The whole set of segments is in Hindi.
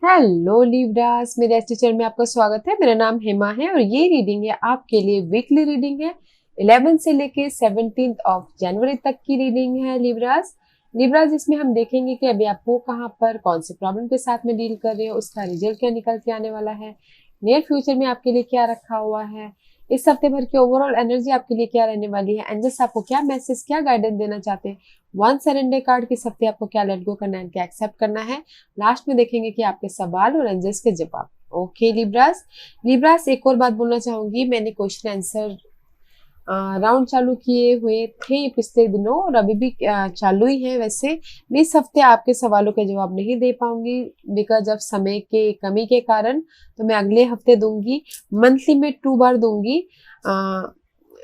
हेलो लिब्रास, मेरे एस्ट्रो चैनल में आपका स्वागत है। मेरा नाम हेमा है और ये रीडिंग है आपके लिए वीकली रीडिंग है। 11 से लेके 17 ऑफ जनवरी तक की रीडिंग है लिब्रास। इसमें हम देखेंगे कि अभी आपको कहाँ पर कौन सी प्रॉब्लम के साथ में डील कर रहे हो, उसका रिजल्ट क्या निकल के आने वाला है, नियर फ्यूचर में आपके लिए क्या रखा हुआ है, इस हफ्ते भर की ओवरऑल एनर्जी आपके लिए क्या रहने वाली है, एंजल्स आपको क्या मैसेज, क्या गाइडेंस देना चाहते हैं, वन सरेंडर कार्ड किस हफ्ते आपको क्या लेट गो करना है, क्या एक्सेप्ट करना है। लास्ट में देखेंगे कि आपके सवाल और एंजल्स के जवाब। ओके लिब्रास एक और बात बोलना चाहूंगी, मैंने क्वेश्चन आंसर राउंड चालू किए हुए थे पिछले दिनों और अभी भी चालू ही है। वैसे मैं इस हफ्ते आपके सवालों के जवाब नहीं दे पाऊंगी बिकॉज ऑफ समय के कमी के कारण, तो मैं अगले हफ्ते दूंगी। मंथली में 2 बार दूंगी,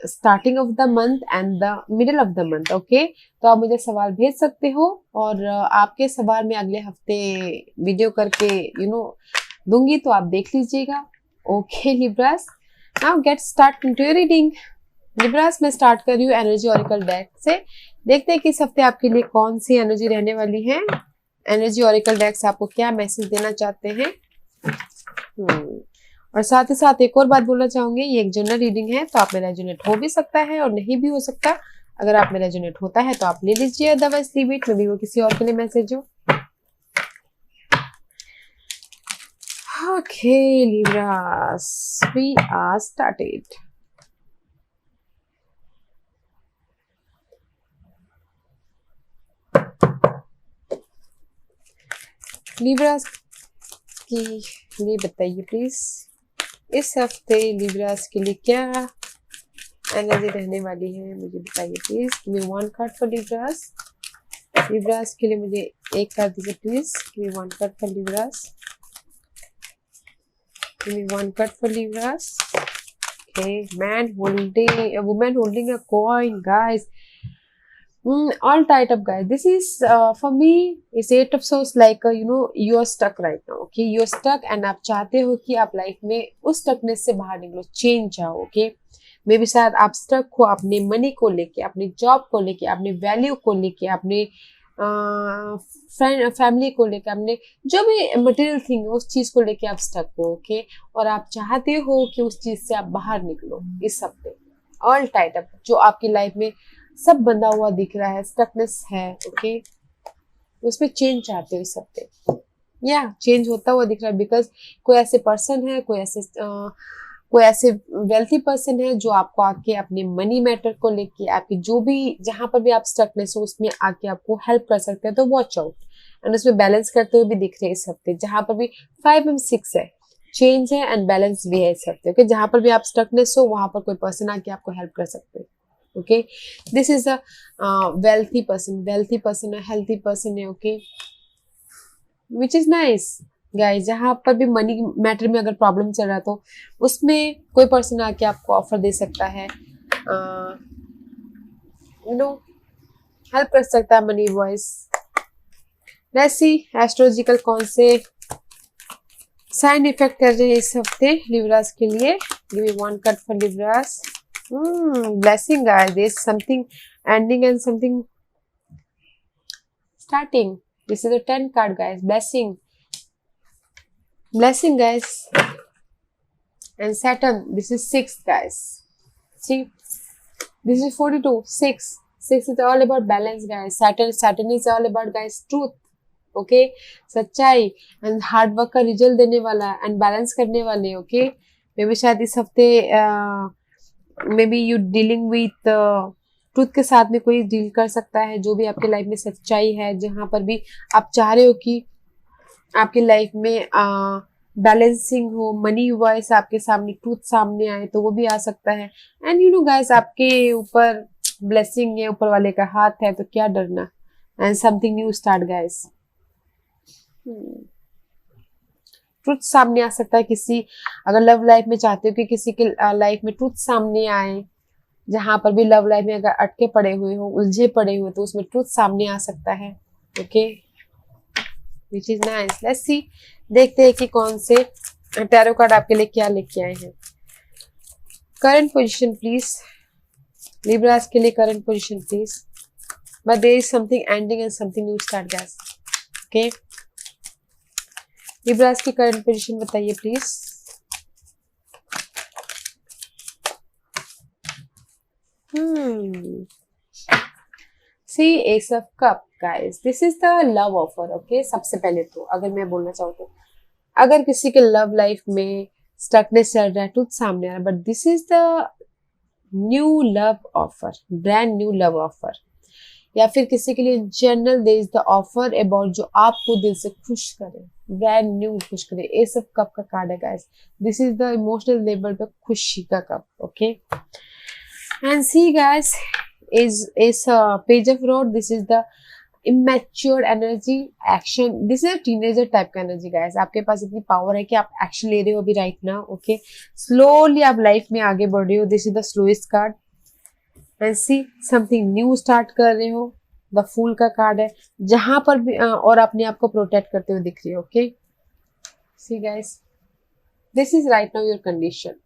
starting of the month and the middle of the month. Okay, तो आप मुझे सवाल भेज सकते हो और आपके सवाल में अगले हफ्ते वीडियो करके दूंगी, तो आप देख लीजिएगा। Okay Libras, now get start into your reading. Libras मैं स्टार्ट कर रही हूँ एनर्जी ऑरिकल डेक से। देखते हैं कि इस हफ्ते आपके लिए कौन सी एनर्जी रहने वाली है। एनर्जी ऑरिकल डेक से आपको क्या मैसेज देना चाहते हैं। और साथ ही साथ एक और बात बोलना चाहूंगी, ये एक जनरल रीडिंग है, तो आप में रेजोनेट हो भी सकता है और नहीं भी हो सकता। अगर आप में रेजोनेट होता है तो आप ले लीजिए, otherwise leave it, maybe वो किसी और के लिए मैसेज हो। Okay Libras, we are started. Libras के लिए बताइए प्लीज, इस हफ्ते लिब्रास के लिए क्या एनर्जी रहने वाली है, मुझे बताइए please. Give me one card for Libras. Libras के लिए मुझे एक कार्ड दीजिए please. Give me one card for Libras. Give me one card for Libras. Okay, a woman holding a coin, guys. All tied up, guys. This is for me is 8 of swords, like you are stuck right now. Okay, you are stuck and आप चाहते हो कि आप लाइफ में उस स्टकनेस से बाहर निकलो, चेंज चाहो। ओके, मे बी शायद आप स्टक हो अपने मनी को लेके, अपनी जॉब को लेके, अपने वैल्यू को लेके, अपने फ्रेंड फैमिली को लेके, अपने जो भी मटेरियल थिंग है उस चीज को लेके आप स्टक हो। ओके, और आप चाहते हो कि उस चीज से आप बाहर निकलो इस हफ्ते। ऑल टाइट अप, जो आपकी लाइफ में सब बंधा हुआ दिख रहा है, स्टकनेस है। ओके, उसमें चेंज चाहते हो इस हफ्ते, या चेंज होता हुआ दिख रहा है। बिकॉज कोई ऐसे पर्सन है, कोई ऐसे वेल्थी पर्सन है जो आपको आके अपने मनी मैटर को लेके, आपकी जो भी जहां पर भी आप स्टकनेस हो उसमें आके आपको हेल्प कर सकते हैं। तो वॉच आउट, एंड उसमें बैलेंस करते हुए भी दिख रहे हैं इस हफ्ते। जहां पर भी 5 and 6 है, चेंज है एंड बैलेंस भी है इस हफ्ते। ओके, जहां पर भी आप स्टकनेस हो वहां पर कोई पर्सन आके आपको हेल्प कर सकते हैं। Okay, this is a wealthy person है, हेल्थी पर्सन है। Okay, which is nice guys. जहां पर भी मनी मैटर में अगर प्रॉब्लम चल रहा है तो उसमें कोई पर्सन आके आपको ऑफर दे सकता है, हेल्प कर सकता है money voice. Let's see astrological कौन से साइन इफेक्ट कर रहे हैं इस हफ्ते लिब्रास के लिए। Give me one card for Libras. Blessing guys, there's something ending and something starting. This is a 10 card, guys. Blessing guys. And Saturn, this is 6, guys. See, this is 42, 6 is all about balance, guys. Saturn is all about, guys, truth. Okay, सच्चाई एंड हार्ड वर्क का रिजल्ट देने वाला एंड बैलेंस करने वाले। ओके, मे बी शायद इस हफ्ते may be you dealing with truth के साथ में कोई डील कर सकता है, जो भी आपके लाइफ में सच्चाई है, जहां पर भी आप चाह रहे हो कि आपकी लाइफ में बैलेंसिंग हो, मनी वॉइस आपके सामने, ट्रूथ सामने आए, तो वो भी आ सकता है। एंड गाइस, आपके ऊपर ब्लेसिंग है, ऊपर वाले का हाथ है, तो क्या डरना। And something new start guys. Truth सामने आ सकता है किसी, अगर लव लाइफ में चाहते हो कि किसी के लाइफ में ट्रूथ सामने आए, जहां पर भी लव लाइफ में अगर अटके पड़े हुए हो, उलझे पड़े हुए, तो उसमें ट्रूथ सामने आ सकता है। Okay, which is nice. Let's see, देखते हैं कि कौन से टैरो कार्ड आपके लिए क्या लेके आए हैं। करंट पोजीशन प्लीज, लिब्रास के लिए current position please. But there is something ending and something new start guys. Okay, Libras की करंट पोजीशन बताइए please. See ace of cup guys, this is the love offer. Okay, सबसे पहले तो अगर मैं बोलना चाहूँ तो अगर किसी के लव लाइफ में स्टकनेस चल रहा है, टूथ सामने आ रहा है, but this is the new love offer, brand new love offer. या फिर किसी के लिए general there is the offer about जो आपको दिल से खुश करे, ब्रांड न्यू खुश करे। एस ऑफ कप का कार्ड है guys, this is the emotional level पे खुशी का cup. Okay, and see guys is a page of road. This is the immature energy action. This is a teenager type का energy guys. आपके पास इतनी पावर है कि आप एक्शन ले रहे हो अभी राइट नाउ। ओके, स्लोली आप लाइफ में आगे बढ़ रहे हो। This is the slowest card and see something new start कर रहे हो। द फूल का कार्ड है, जहां पर भी और अपने आप को प्रोटेक्ट करते हुए दिख रही हो। Okay, see guys, this is right now your condition.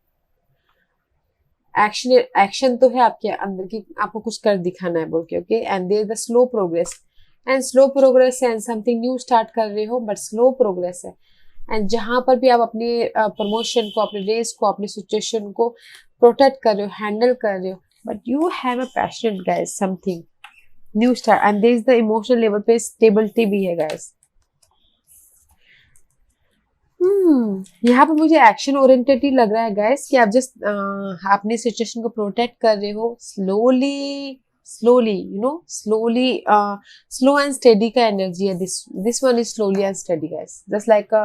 Action तो है आपके अंदर की, आपको कुछ कर दिखाना है बोल के। Okay, and there the slow progress, and slow progress है एंड समथिंग न्यू स्टार्ट कर रहे हो बट स्लो प्रोग्रेस है। एंड जहां पर भी आप अपने प्रमोशन को, अपने रेस को, अपनी सिचुएशन को प्रोटेक्ट कर रहे हो, हैंडल कर रहे हो, but you have a passion guys, something new start. And there is the emotional level पे स्टेबिलिटी भी है गाइस। यहाँ पे मुझे एक्शन ओरिएंटेड ही लग रहा है गाइस कि आप जस्ट अपनी सिचुएशन को प्रोटेक्ट कर रहे हो slowly slowly, you know, slowly, slow and steady का एनर्जी है। This one is slowly and steady guys, just like a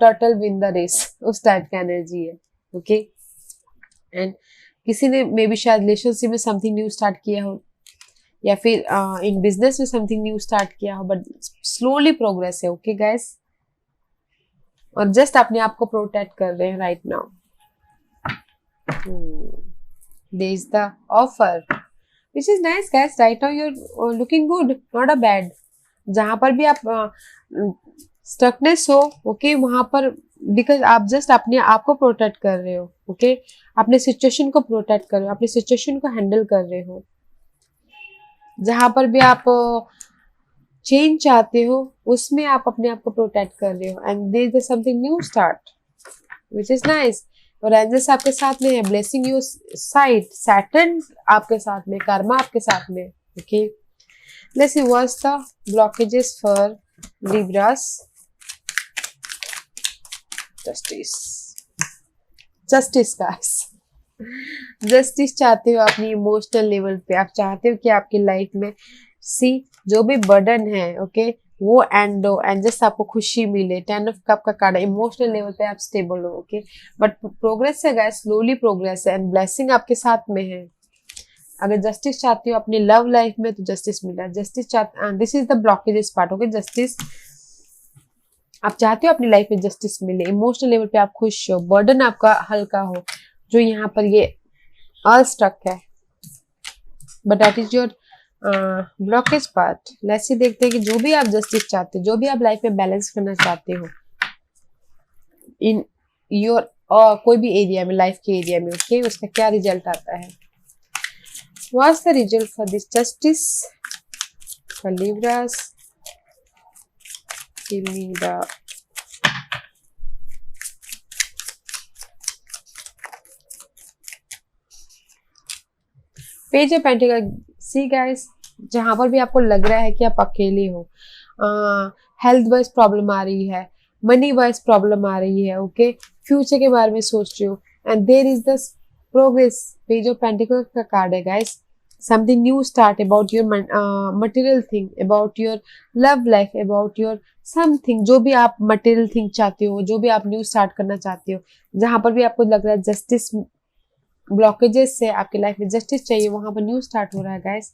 turtle win the race, उस टाइप का एनर्जी है। ओके, एंड किसी ने मे बी शायद रिलेशनशिप में समथिंग न्यू स्टार्ट किया हो, या फिर इन बिजनेस में समथिंग न्यू स्टार्ट किया हो, बट स्लोली प्रोग्रेस है। ओके गाइस, और जस्ट अपने आप को प्रोटेक्ट कर रहे हैं right now. There is the offer which is nice guys, right now you are looking good, not a bad. जहां पर भी आप स्टकनेस हो, ओके, वहां पर बिकॉज आप जस्ट अपने आप को प्रोटेक्ट कर रहे हो। ओके, अपने सिचुएशन को प्रोटेक्ट कर रहे हो, अपनी सिचुएशन को हैंडल कर रहे हो। जहां पर भी आप चेंज चाहते हो उसमें आप अपने आप को प्रोटेक्ट कर रहे हो। And there is something new start which is nice. और एंजल्स आपके साथ में है, ब्लेसिंग यू साइड, सैटर्न आपके साथ में, कर्मा आपके साथ में। Okay, let's see what's the blockages for Libras. Justice, justice guys, justice चाहते हो अपनी इमोशनल लेवल पे। आप चाहते हो कि आपकी लाइफ में सी जो भी बर्डन है, ओके, वो एंड दो एंड जस्ट आपको खुशी मिले। 10 ऑफ कप का कार्ड है, इमोशनल लेवल पे आप स्टेबल हो। ओके, बट प्रोग्रेस है गाइस, स्लोली प्रोग्रेस है एंड ब्लेसिंग आपके साथ में है। अगर जस्टिस चाहती हो अपनी लव लाइफ में तो जस्टिस मिला। जस्टिस चाहते, this is the blockages part. Okay, justice आप चाहते हो अपनी लाइफ में जस्टिस मिले, इमोशनल लेवल पे आप खुश हो, बर्डन आपका हल्का हो, जो यहाँ पर ये ऑल स्टक है, but that is your blockage part. Let's see, देखते हैं कि जो भी आप जस्टिस चाहते हो, जो भी आप लाइफ में बैलेंस करना चाहते हो इन योर कोई भी एरिया में, लाइफ के एरिया में, ओके, उसका क्या रिजल्ट आता है। What's the result for this justice for Libras? Give me the page of pentacle. See guys, जहां पर भी आपको लग रहा है कि आप अकेले हो, हेल्थ वाइज प्रॉब्लम आ रही है, मनी वाइज प्रॉब्लम आ रही है, ओके, फ्यूचर के बारे में सोच रहे हो, and there is the progress. Page of pentacle का कार्ड है guys, something new start about your material thing, about your love life, about your something, जो भी आप मटेरियल थिंग चाहते हो, जो भी आप न्यू स्टार्ट करना चाहते हो, जहां पर भी आपको लग रहा है जस्टिस ब्लॉकेजेस से आपकी लाइफ में जस्टिस चाहिए, वहां पर न्यू स्टार्ट हो रहा है गाइस।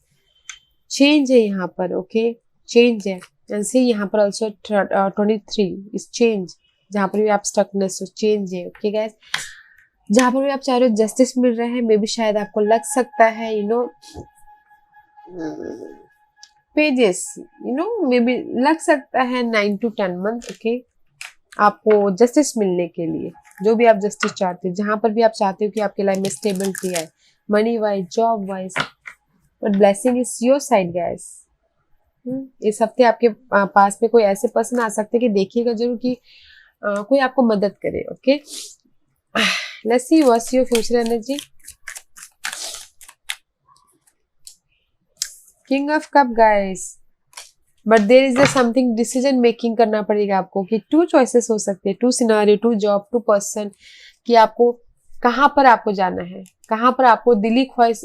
चेंज है यहाँ पर, ओके, चेंज है। एंड सी यहाँ पर ऑल्सो 23 इज चेंज, जहाँ पर भी आप स्टकनेस हो, चेंज है। ओके गाइस, जहाँ पर भी आप चाह रहे हो जस्टिस मिल रहा है, मे बी शायद आपको लग सकता है, you know, pages, you know, may be लग सकता है 9 to 10 मंथ, ओके, आपको जस्टिस मिलने के लिए। जो भी आप जस्टिस चाहते हो, जहां पर भी आप चाहते हो कि आपके लाइफ में स्टेबिलिटी आए, money wise, job wise, but blessing is your side guys. इस हफ्ते आपके पास में कोई ऐसे पर्सन आ सकते हैं कि देखिएगा जरूर कि कोई आपको मदद करे. Okay, let's see what's your future energy. King of cup guys, but there is something decision making करना पड़ेगा आपको कि 2 चॉइसेस हो सकते हैं, 2 सिनारियो, 2 जॉब, 2 पर्सन, कि आपको कहाँ पर आपको जाना है, कहाँ पर आपको दिली ख्वाहिश,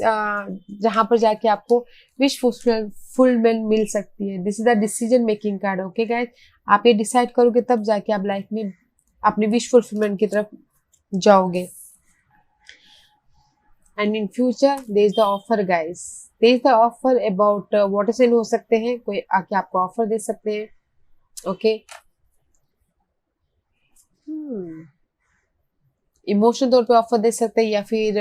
जहां पर जाके आपको विश फुलफिलमेंट मिल सकती है. This is the decision making card. Okay guys, आप ये डिसाइड करोगे तब जाके आप लाइफ में अपनी विश फुलफिलमेंट की तरफ जाओगे. And in future there is the offer guys, there is the offer about water sale हो सकते हैं, कोई आके आपको ऑफर दे सकते हैं. ओके, इमोशनल तौर पे ऑफर दे सकते हैं या फिर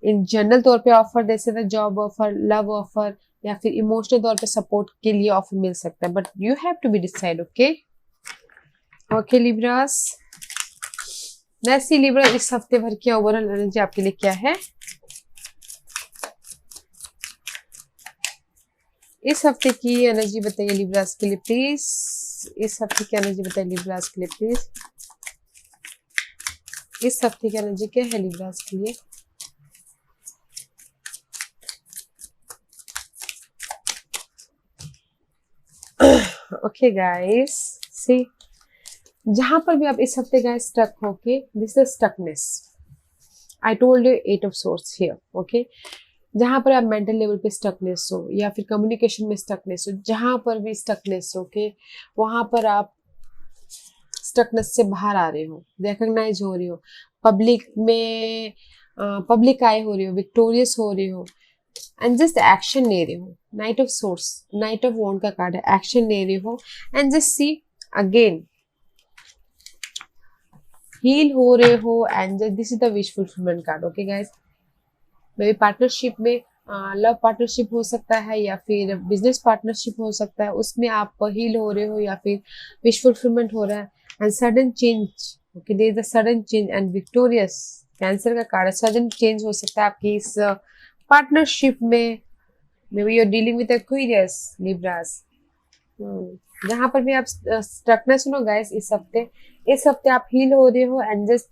इन जनरल तौर पे ऑफर दे सकते हैं, जॉब ऑफर, लव ऑफर, या फिर इमोशनल तौर पे सपोर्ट के लिए ऑफर मिल सकता है. But you have to be decide. Okay okay Libras, let's see Libra इस हफ्ते भर की ओवरऑल एनर्जी आपके लिए क्या है. इस हफ्ते की एनर्जी बताइए लिब्रास के लिए प्लीज. इस हफ्ते की एनर्जी बताइए लिब्रास के लिए प्लीज. इस हफ्ते की एनर्जी क्या है लिब्रास के लिए. ओके गाइस, सी जहां पर भी आप इस हफ्ते गाइस स्टक होके, this is stuckness. I told you 8 of source here. Okay, जहां पर आप मेंटल लेवल पे स्टकनेस हो या फिर कम्युनिकेशन में स्टकनेस हो, जहां पर भी स्टकनेस हो के वहां पर आप स्टकनेस से बाहर आ रहे हो, रिकॉग्नाइज हो रहे हो, पब्लिक में पब्लिक आए हो रहे हो, विक्टोरियस हो रहे हो, एंड जस्ट एक्शन ले रहे हो. Knight of swords, knight of wand का कार्ड है, एक्शन ले रहे हो and just see again heal हो रहे हो. And this is the wish fulfilment card. Okay guys, maybe partnership में लव पार्टनरशिप हो सकता है या फिर बिजनेस पार्टनरशिप हो सकता है, उसमें आप हील हो रहे हो या फिर विश फुलफिलमेंट हो रहा है. And sudden change. Okay, there is a sudden change and victorious. Cancer का कार्ड है, सडन चेंज हो सकता है आपकी इस पार्टनरशिप में. Maybe you are dealing with Aquarius Libras. जहां पर भी आप स्टकनेस सुनो गाइस, इस हफ्ते आप हील हो रहे हो एंड जस्ट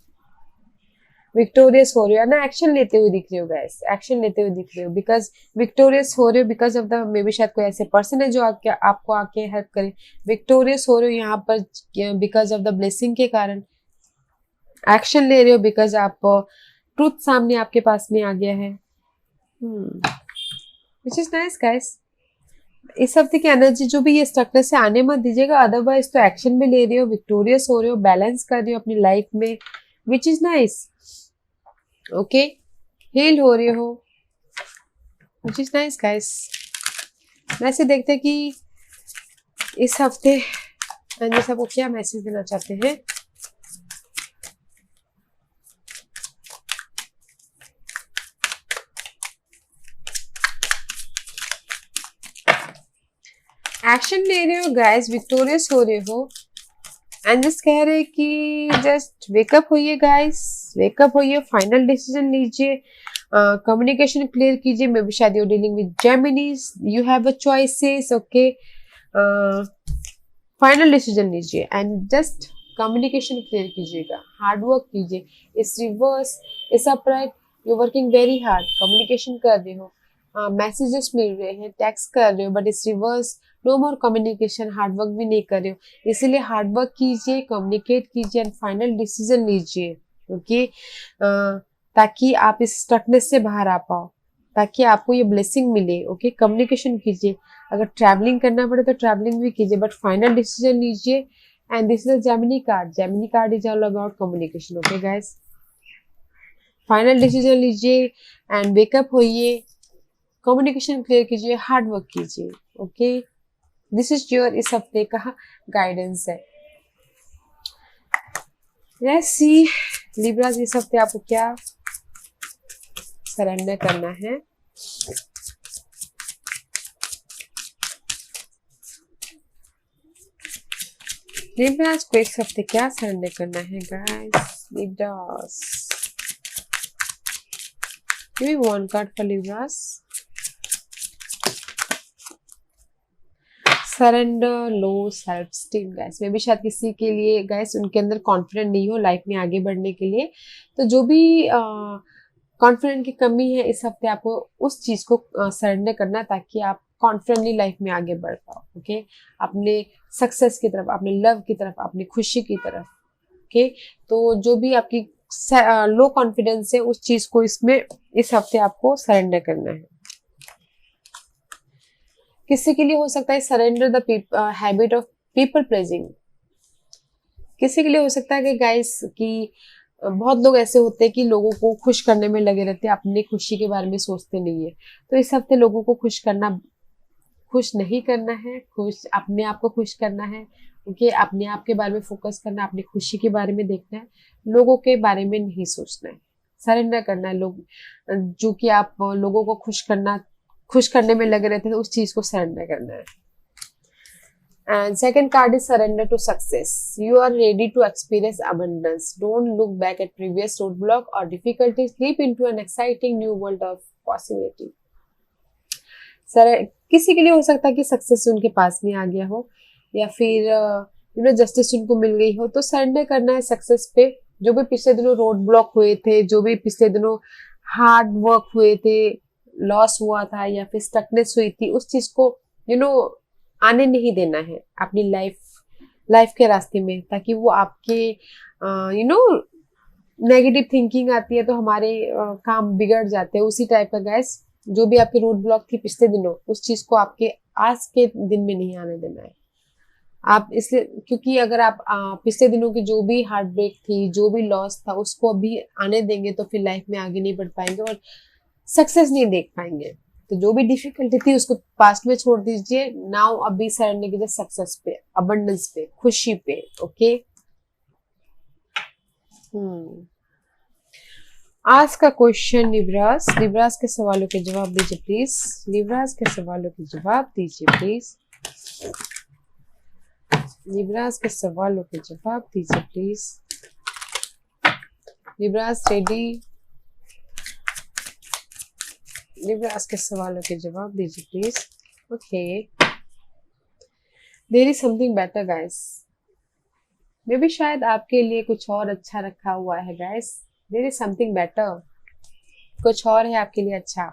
विक्टोरियस हो रहे हो ना, एक्शन लेते हुए दिख रहे हो गाइस, एक्शन लेते हुए दिख रहे हो. बिकॉज विक्टोरियस हो रहे हो because of the, may be शायद कोई ऐसे पर्सन है जो आपको आके हेल्प करे. विक्टोरियस हो रहे हो यहाँ पर बिकॉज ऑफ द ब्लेसिंग के कारण. एक्शन ले रहे हो बिकॉज आप ट्रूथ सामने आपके पास में आ गया है. विच इज नाइस गाइस. इस हफ्ते की एनर्जी जो भी ये स्टकनेस से आने मत दीजिएगा, अदरवाइज तो एक्शन में ले रहे हो, विक्टोरियस हो रहे हो, बैलेंस कर रहे हो अपनी लाइफ में, which is nice. Okay, heal हो रहे हो, विच इज नाइस गाइस. वैसे देखते हैं कि इस हफ्ते एनर्जी सबको क्या मैसेज देना चाहते हैं. एक्शन ले रहे हो गाइस, विक्टोरियस हो रहे हो एंड जस्ट कह रहे कि जस्ट वेकअप होइए गाइस, वेकअप होइए, फाइनल डिसीजन लीजिए, कम्युनिकेशन क्लियर कीजिए. मे बी शायद you dealing with Geminis, you have a choices. Okay, final decision लीजिए एंड जस्ट कम्युनिकेशन क्लियर कीजिएगा, हार्ड वर्क कीजिए. Is reverse, is upright, you working very hard, communication कर रहे हो, मैसेजेस मिल रहे हैं, टेक्स्ट कर रहे हो, बट इस रिवर्स नो मोर कम्युनिकेशन, हार्ड वर्क भी नहीं कर रहे हो. इसीलिए हार्ड वर्क कीजिए, कम्युनिकेट कीजिए एंड फाइनल डिसीजन लीजिए. ओके, ताकि आप इस स्टकनेस से बाहर आ पाओ, ताकि आपको ये ब्लेसिंग मिले. ओके, कम्युनिकेशन कीजिए, अगर ट्रैवलिंग करना पड़े तो ट्रैवलिंग भी कीजिए, बट फाइनल डिसीजन लीजिए. And this is Gemini card. Gemini card is all about communication. Okay guys, final decision लीजिए एंड वेकअप होइए, कम्युनिकेशन क्लियर कीजिए, हार्ड वर्क कीजिए. ओके, दिस इज योर इस हफ्ते का गाइडेंस है. लेट्स सी लिब्रास, इस हफ्ते आपको क्या सरेंडर करना है. लिब्रास को इस हफ्ते क्या सरेंडर करना है guys. Libras, give me one card for Libras. Surrender, low self esteem gas में भी शायद किसी के लिए गैस उनके अंदर कॉन्फिडेंट नहीं हो लाइफ में आगे बढ़ने के लिए। तो जो भी कॉन्फिडेंट की कमी है इस हफ्ते आपको उस चीज को सरेंडर करना ताकि आप कॉन्फिडेंटली लाइफ में आगे बढ़ पाओ। ओके, अपने सक्सेस की तरफ, अपने लव की तरफ, अपनी खुशी की तरफ। ओके, तो जो भी आपकी लो कॉन्फिडेंस है उस चीज को इसमें इस हफ्ते आपको सरेंडर करना है। किसी के लिए हो सकता है surrender the habit of people pledging. किसी के लिए हो सकता है कि गाइस कि बहुत लोग ऐसे होते हैं कि लोगों को खुश करने में लगे रहते हैं, अपनी खुशी के बारे में सोचते नहीं है। तो इस हफ्ते लोगों को खुश नहीं करना है, अपने आप को खुश करना है। क्योंकि अपने आप के बारे में फोकस करना, अपनी खुशी के बारे में देखना है, लोगों के बारे में नहीं सोचना है, सरेंडर करना है। लोग जो कि आप लोगों को खुश करने में लगे रहते हैं, उस चीज को सरेंडर करना है। And second card is surrender to success. You are ready to experience abundance. Don't look back at previous roadblock or difficulties. Leap into an exciting new world of possibility. किसी के लिए हो सकता है कि सक्सेस उनके पास में आ गया हो या फिर जस्टिस उनको मिल गई हो। तो सरेंडर करना है सक्सेस पे। जो भी पिछले दिनों रोड ब्लॉक हुए थे, जो भी पिछले दिनों हार्ड वर्क हुए थे, लॉस हुआ था या फिर स्टकनेस हुई थी, उस चीज को आने नहीं देना है अपनी लाइफ के रास्ते में, ताकि वो आपके नेगेटिव थिंकिंग आती है तो हमारे काम बिगड़ जाते हैं। उसी टाइप का गैस जो भी आपके रोड ब्लॉक थी पिछले दिनों, उस चीज को आपके आज के दिन में नहीं आने देना है आप। इसलिए क्योंकि अगर आप पिछले दिनों की जो भी हार्ट ब्रेक थी, जो भी लॉस था, उसको अभी आने देंगे तो फिर लाइफ में आगे नहीं बढ़ पाएंगे और सक्सेस नहीं देख पाएंगे। तो जो भी डिफिकल्टी थी उसको पास्ट में छोड़ दीजिए। नाउ अभी सरेंडर कीजिए सक्सेस पे, अबंडेंस पे, खुशी पे। ओके, आज का क्वेश्चन लिब्रास के सवालों के जवाब दीजिए प्लीज। लिब्रास के सवालों के जवाब दीजिए प्लीज। लिब्रास के सवालों के जवाब दीजिए प्लीज। Libras ready? लिब्रास के सवालों के जवाब दीजिए please. Okay, there is something better guys. Maybe शायद आपके लिए कुछ और अच्छा रखा हुआ है guys. There is something better, कुछ और है आपके लिए अच्छा।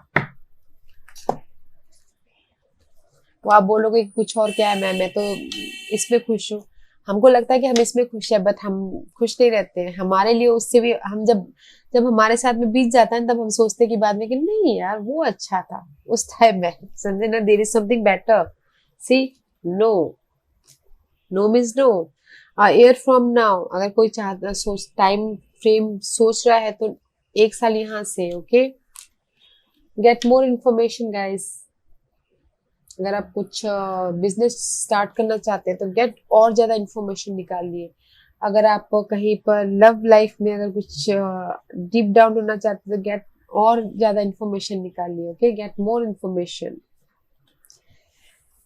तो आप बोलोगे कि कुछ और क्या है, मैं तो इसमें खुश हूँ। हमको लगता है कि हम इसमें खुश है, बट हम खुश नहीं रहते हैं। हमारे लिए उससे भी हम जब हमारे साथ में बीत जाता है तब हम सोचते हैं कि बाद में कि नहीं यार वो अच्छा था उस टाइम में, समझे ना। There is something better. See, no means no. Year from now अगर कोई चाहता टाइम फ्रेम सोच रहा है तो 1 साल यहाँ से। Okay, get more information guys. अगर आप कुछ बिजनेस स्टार्ट करना चाहते हैं तो गेट और ज्यादा इन्फॉर्मेशन निकालिए। अगर आप कहीं पर लव लाइफ में अगर कुछ डीप डाउन होना चाहते हैं तो गेट और ज्यादा इन्फॉर्मेशन निकालिए। Okay, get more information.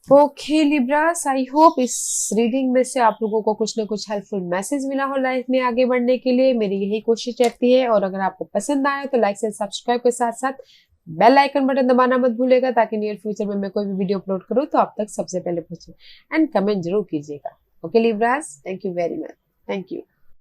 Okay Libras, I hope इस रीडिंग में से आप लोगों को कुछ ना कुछ हेल्पफुल मैसेज मिला हो लाइफ में आगे बढ़ने के लिए। मेरी यही कोशिश रहती है। और अगर आपको पसंद आया तो लाइक एंड सब्सक्राइब के साथ साथ बेल आइकन बटन दबाना मत भूलेगा, ताकि नियर फ्यूचर में मैं कोई भी वीडियो अपलोड करूँ तो आप तक सबसे पहले पहुंचे। एंड कमेंट जरूर कीजिएगा। Okay Libras, thank you very much. Thank you.